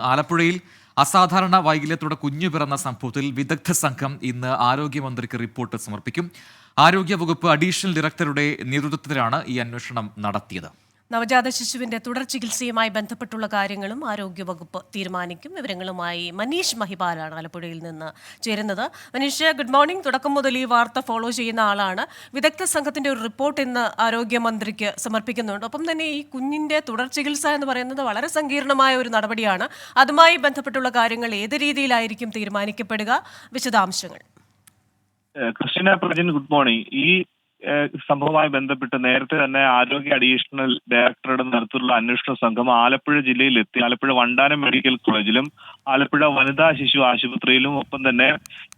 ആലപ്പുഴയിൽ അസാധാരണ വൈകല്യത്തോടെ കുഞ്ഞു പിറന്ന സംഭവത്തിൽ വിദഗ്ധ സംഘം ഇന്ന് ആരോഗ്യമന്ത്രിക്ക് റിപ്പോർട്ട് സമർപ്പിക്കും. ആരോഗ്യവകുപ്പ് അഡീഷണൽ ഡയറക്ടറുടെ നേതൃത്വത്തിലാണ് ഈ അന്വേഷണം നടത്തിയത്. നവജാത ശിശുവിന്റെ തുടർ ചികിത്സയുമായി ബന്ധപ്പെട്ടുള്ള കാര്യങ്ങളും ആരോഗ്യവകുപ്പ് തീരുമാനിക്കും. വിവരങ്ങളുമായി മനീഷ് മഹിപാലാണ് ആലപ്പുഴയിൽ നിന്ന് ചേരുന്നത്. Manish, good morning. തുടക്കം മുതൽ ഈ വാർത്ത ഫോളോ ചെയ്യുന്ന ആളാണ്. വിദഗ്ധ സംഘത്തിന്റെ ഒരു റിപ്പോർട്ട് ഇന്ന് ആരോഗ്യമന്ത്രിക്ക് സമർപ്പിക്കുന്നുണ്ട്. ഒപ്പം തന്നെ ഈ കുഞ്ഞിന്റെ തുടർ ചികിത്സ എന്ന് പറയുന്നത് വളരെ സങ്കീർണമായ ഒരു നടപടിയാണ്. അതുമായി ബന്ധപ്പെട്ടുള്ള കാര്യങ്ങൾ ഏത് രീതിയിലായിരിക്കും തീരുമാനിക്കപ്പെടുക? വിശദാംശങ്ങൾ. Christina Prajin, good morning. ഈ സംഭവവുമായി ബന്ധപ്പെട്ട് നേരത്തെ തന്നെ ആരോഗ്യ അഡീഷണൽ ഡയറക്ടറുടെ നേതൃത്വത്തിലുള്ള അന്വേഷണ സംഘം ആലപ്പുഴ ജില്ലയിലെത്തി. ആലപ്പുഴ വണ്ടാനം മെഡിക്കൽ കോളേജിലും ആലപ്പുഴ വനിതാ ശിശു ആശുപത്രിയിലും ഒപ്പം തന്നെ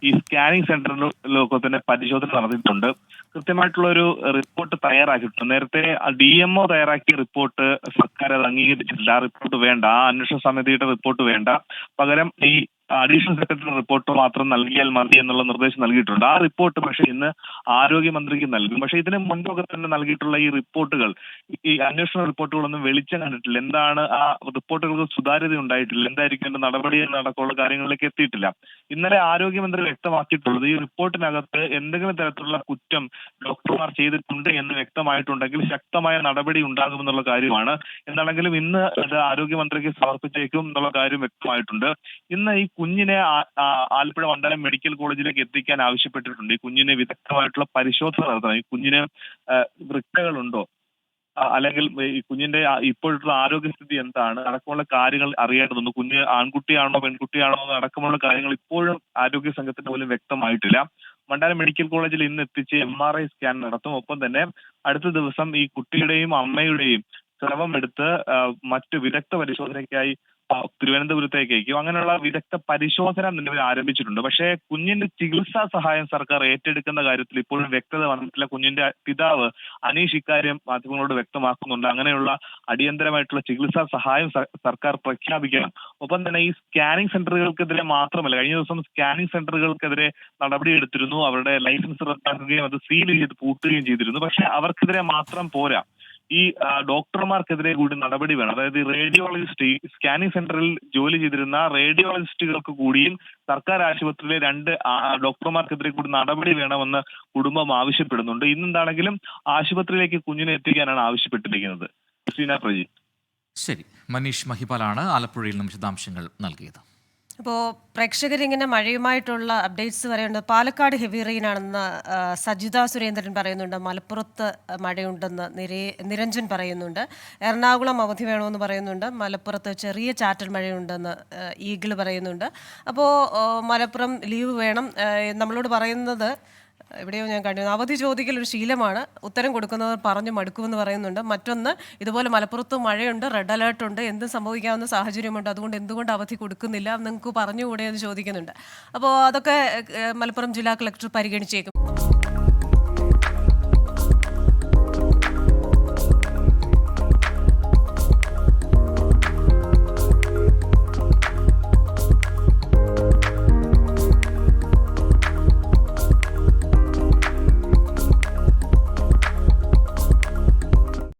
ഈ സ്കാനിംഗ് സെന്ററിലൊക്കെ തന്നെ പരിശോധന നടത്തിയിട്ടുണ്ട്. കൃത്യമായിട്ടുള്ള ഒരു റിപ്പോർട്ട് തയ്യാറാക്കിയിട്ടുണ്ട്. നേരത്തെ DMO തയ്യാറാക്കിയ റിപ്പോർട്ട് സർക്കാർ അത് അംഗീകരിച്ചിട്ടില്ല. ആ റിപ്പോർട്ട് വേണ്ട, ആ അന്വേഷണ സമിതിയുടെ റിപ്പോർട്ട് വേണ്ട, പകരം ഈ അഡീഷണൽ സെക്രട്ടറി റിപ്പോർട്ട് മാത്രം നൽകിയാൽ മതി എന്നുള്ള നിർദ്ദേശം നൽകിയിട്ടുണ്ട്. ആ റിപ്പോർട്ട് പക്ഷേ ഇന്ന് ആരോഗ്യമന്ത്രിക്ക് നൽകും. പക്ഷേ ഇതിന് മുൻപൊക്കെ തന്നെ നൽകിയിട്ടുള്ള ഈ റിപ്പോർട്ടുകൾ, ഈ അന്വേഷണ റിപ്പോർട്ടുകളൊന്നും വെളിച്ചം കണ്ടിട്ടില്ല. എന്താണ് ആ റിപ്പോർട്ടുകൾക്ക് സുതാര്യത ഉണ്ടായിട്ടില്ല, എന്തായിരിക്കും എന്റെ നടപടി എന്നടക്കമുള്ള കാര്യങ്ങളിലേക്ക് എത്തിയിട്ടില്ല. ഇന്നലെ ആരോഗ്യമന്ത്രി വ്യക്തമാക്കിയിട്ടുള്ളത് ഈ റിപ്പോർട്ടിനകത്ത് എന്തെങ്കിലും തരത്തിലുള്ള കുറ്റം ഡോക്ടർമാർ ചെയ്തിട്ടുണ്ട് എന്ന് വ്യക്തമായിട്ടുണ്ടെങ്കിൽ ശക്തമായ നടപടി ഉണ്ടാകുമെന്നുള്ള കാര്യമാണ്. എന്താണെങ്കിലും ഇന്ന് ഇത് ആരോഗ്യമന്ത്രിക്ക് സമർപ്പിച്ചേക്കും എന്നുള്ള കാര്യം വ്യക്തമായിട്ടുണ്ട്. ഇന്ന് ഈ കുഞ്ഞിനെ ആലപ്പുഴ വണ്ടാനം മെഡിക്കൽ കോളേജിലേക്ക് എത്തിക്കാൻ ആവശ്യപ്പെട്ടിട്ടുണ്ട്. ഈ കുഞ്ഞിനെ വിദഗ്ധമായിട്ടുള്ള പരിശോധന നടത്തണം. ഈ കുഞ്ഞിന് വൃക്കകളുണ്ടോ, അല്ലെങ്കിൽ ഈ കുഞ്ഞിന്റെ ഇപ്പോഴുള്ള ആരോഗ്യസ്ഥിതി എന്താണ് അടക്കമുള്ള കാര്യങ്ങൾ അറിയേണ്ടതുണ്ട്. കുഞ്ഞ് ആൺകുട്ടിയാണോ പെൺകുട്ടിയാണോ അടക്കമുള്ള കാര്യങ്ങൾ ഇപ്പോഴും ആരോഗ്യ സംഘത്തിന് പോലും വ്യക്തമായിട്ടില്ല. വണ്ടാനം മെഡിക്കൽ കോളേജിൽ ഇന്ന് എത്തിച്ച് MRI സ്കാൻ നടത്തും. ഒപ്പം തന്നെ അടുത്ത ദിവസം ഈ കുട്ടിയുടെയും അമ്മയുടെയും സ്രവം എടുത്ത് മറ്റു വിദഗ്ധ പരിശോധനയ്ക്കായി തിരുവനന്തപുരത്തേക്ക് അയക്കും. അങ്ങനെയുള്ള വിദഗ്ധ പരിശോധന നിലവിൽ ആരംഭിച്ചിട്ടുണ്ട്. പക്ഷേ കുഞ്ഞിന്റെ ചികിത്സാ സഹായം സർക്കാർ ഏറ്റെടുക്കുന്ന കാര്യത്തിൽ ഇപ്പോഴും വ്യക്തത വന്നിട്ടില്ല. കുഞ്ഞിന്റെ പിതാവ് അനീഷ് ഇക്കാര്യം മാധ്യമങ്ങളോട് വ്യക്തമാക്കുന്നുണ്ട്. അങ്ങനെയുള്ള അടിയന്തരമായിട്ടുള്ള ചികിത്സാ സഹായം സർക്കാർ പ്രഖ്യാപിക്കണം. ഒപ്പം തന്നെ ഈ സ്കാനിംഗ് സെന്ററുകൾക്കെതിരെ മാത്രമല്ല, കഴിഞ്ഞ ദിവസം സ്കാനിംഗ് സെന്ററുകൾക്കെതിരെ നടപടിയെടുത്തിരുന്നു. അവരുടെ ലൈസൻസ് റദ്ദാക്കുകയും അത് സീൽ ചെയ്ത് പൂട്ടുകയും ചെയ്തിരുന്നു. പക്ഷെ അവർക്കെതിരെ മാത്രം പോരാ, ഈ ഡോക്ടർമാർക്കെതിരെ കൂടി നടപടി വേണം. അതായത് റേഡിയോളജിസ്റ്റ്, സ്കാനിംഗ് സെന്ററിൽ ജോലി ചെയ്തിരുന്ന റേഡിയോളജിസ്റ്റുകൾക്ക് കൂടിയും സർക്കാർ ആശുപത്രിയിലെ 2 ഡോക്ടർമാർക്കെതിരെ കൂടി നടപടി വേണമെന്ന് കുടുംബം ആവശ്യപ്പെടുന്നുണ്ട്. ഇന്നെന്താണെങ്കിലും ആശുപത്രിയിലേക്ക് കുഞ്ഞിനെ എത്തിക്കാനാണ് ആവശ്യപ്പെട്ടിരിക്കുന്നത്. ക്രിസ്റ്റീന പ്രജി. ശരി, മനീഷ് മഹിപാലാണ് ആലപ്പുഴയിൽ നിന്നും വിശദാംശങ്ങൾ നൽകിയത്. അപ്പോൾ പ്രേക്ഷകരിങ്ങനെ മഴയുമായിട്ടുള്ള അപ്ഡേറ്റ്സ് പറയുന്നുണ്ട്. പാലക്കാട് ഹെവി റെയിൻ ആണെന്ന് സജിത സുരേന്ദ്രൻ പറയുന്നുണ്ട്. മലപ്പുറത്ത് മഴയുണ്ടെന്ന് നിരഞ്ജൻ പറയുന്നുണ്ട്. എറണാകുളം അവധി വേണമെന്ന് പറയുന്നുണ്ട്. മലപ്പുറത്ത് ചെറിയ ചാറ്റൽ മഴയുണ്ടെന്ന് ഈഗിൾ പറയുന്നുണ്ട്. അപ്പോൾ മലപ്പുറം ലീവ് വേണം നമ്മളോട് പറയുന്നത്. എവിടെയോ ഞാൻ കണ്ടു, അവധി ചോദിക്കൽ ഒരു ശീലമാണ്, ഉത്തരം കൊടുക്കുന്നവർ പറഞ്ഞു മടുക്കുമെന്ന് പറയുന്നുണ്ട്. മറ്റൊന്ന്, ഇതുപോലെ മലപ്പുറത്ത് മഴയുണ്ട്, റെഡ് അലേർട്ട് ഉണ്ട്, എന്തും സംഭവിക്കാവുന്ന സാഹചര്യമുണ്ട്, അതുകൊണ്ട് എന്തുകൊണ്ട് അവധി കൊടുക്കുന്നില്ല, നിങ്ങൾക്ക് പറഞ്ഞുകൂടെ എന്ന് ചോദിക്കുന്നുണ്ട്. അപ്പോൾ അതൊക്കെ മലപ്പുറം ജില്ലാ കളക്ടർ പരിഗണിച്ചേക്കും.